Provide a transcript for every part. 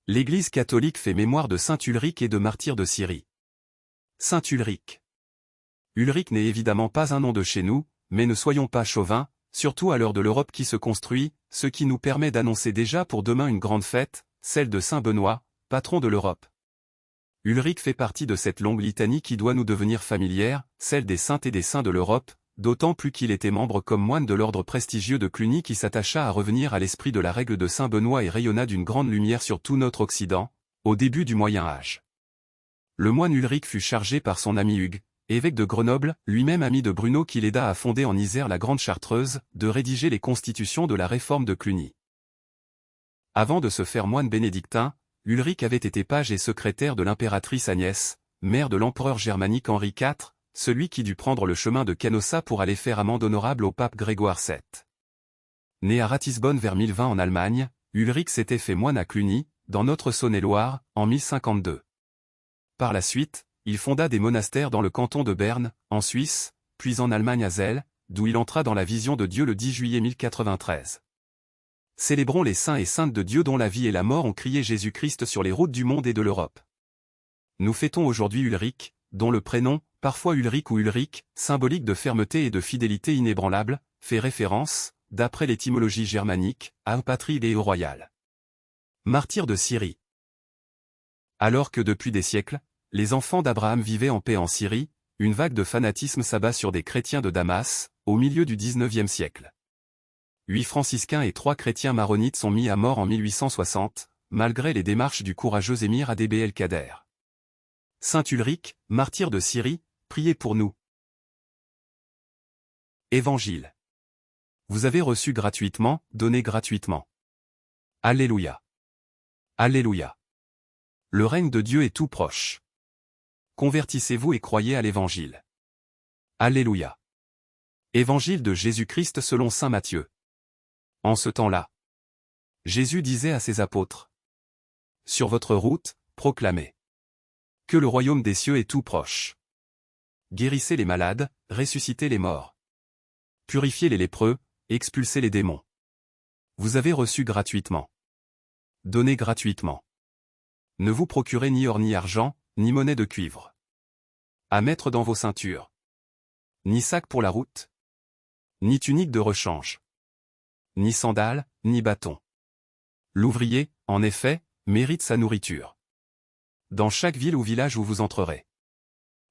L'Église catholique fait mémoire de saint Ulrich et de martyrs de Syrie. Saint Ulrich. Ulrich n'est évidemment pas un nom de chez nous, mais ne soyons pas chauvins, surtout à l'heure de l'Europe qui se construit, ce qui nous permet d'annoncer déjà pour demain une grande fête, celle de Saint Benoît, patron de l'Europe. Ulrich fait partie de cette longue litanie qui doit nous devenir familière, celle des saintes et des saints de l'Europe, d'autant plus qu'il était membre comme moine de l'ordre prestigieux de Cluny qui s'attacha à revenir à l'esprit de la règle de Saint Benoît et rayonna d'une grande lumière sur tout notre Occident, au début du Moyen Âge. Le moine Ulrich fut chargé par son ami Hugues, évêque de Grenoble, lui-même ami de Bruno qui l'aida à fonder en Isère la Grande Chartreuse, de rédiger les constitutions de la réforme de Cluny. Avant de se faire moine bénédictin, Ulrich avait été page et secrétaire de l'impératrice Agnès, mère de l'empereur germanique Henri IV, celui qui dut prendre le chemin de Canossa pour aller faire amende honorable au pape Grégoire VII. Né à Ratisbonne vers 1020 en Allemagne, Ulrich s'était fait moine à Cluny, dans notre Saône-et-Loire, en 1052. Par la suite, il fonda des monastères dans le canton de Berne, en Suisse, puis en Allemagne à Zell, d'où il entra dans la vision de Dieu le 10 juillet 1093. Célébrons les saints et saintes de Dieu dont la vie et la mort ont crié Jésus-Christ sur les routes du monde et de l'Europe. Nous fêtons aujourd'hui Ulrich, dont le prénom, parfois Ulrich ou Ulrich, symbolique de fermeté et de fidélité inébranlable, fait référence, d'après l'étymologie germanique, à un patrie royal. Martyr de Syrie. Alors que depuis des siècles, les enfants d'Abraham vivaient en paix en Syrie, une vague de fanatisme s'abat sur des chrétiens de Damas, au milieu du XIXe siècle. 8 franciscains et 3 chrétiens maronites sont mis à mort en 1860, malgré les démarches du courageux émir Adébé el-Kader. Saint Ulrich, martyr de Syrie, priez pour nous. Évangile. Vous avez reçu gratuitement, donnez gratuitement. Alléluia. Alléluia. Le règne de Dieu est tout proche. Convertissez-vous et croyez à l'Évangile. Alléluia. Évangile de Jésus-Christ selon saint Matthieu. En ce temps-là, Jésus disait à ses apôtres: Sur votre route, proclamez que le royaume des cieux est tout proche. Guérissez les malades, ressuscitez les morts. Purifiez les lépreux, expulsez les démons. Vous avez reçu gratuitement. Donnez gratuitement. Ne vous procurez ni or ni argent, ni monnaie de cuivre. À mettre dans vos ceintures. Ni sac pour la route. Ni tunique de rechange. Ni sandales, ni bâton. L'ouvrier, en effet, mérite sa nourriture. Dans chaque ville ou village où vous entrerez.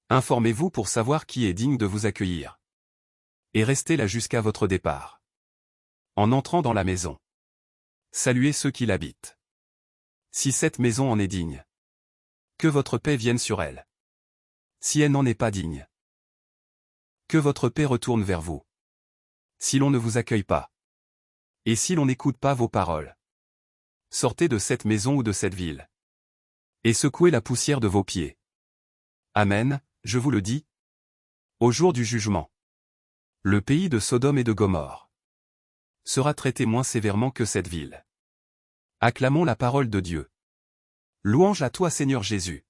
Informez-vous pour savoir qui est digne de vous accueillir. Et restez là jusqu'à votre départ. En entrant dans la maison, saluez ceux qui l'habitent. Si cette maison en est digne, que votre paix vienne sur elle. Si elle n'en est pas digne, que votre paix retourne vers vous. Si l'on ne vous accueille pas, et si l'on n'écoute pas vos paroles, sortez de cette maison ou de cette ville, et secouez la poussière de vos pieds. Amen, je vous le dis. Au jour du jugement, le pays de Sodome et de Gomorrhe sera traité moins sévèrement que cette ville. Acclamons la parole de Dieu. Louange à toi Seigneur Jésus.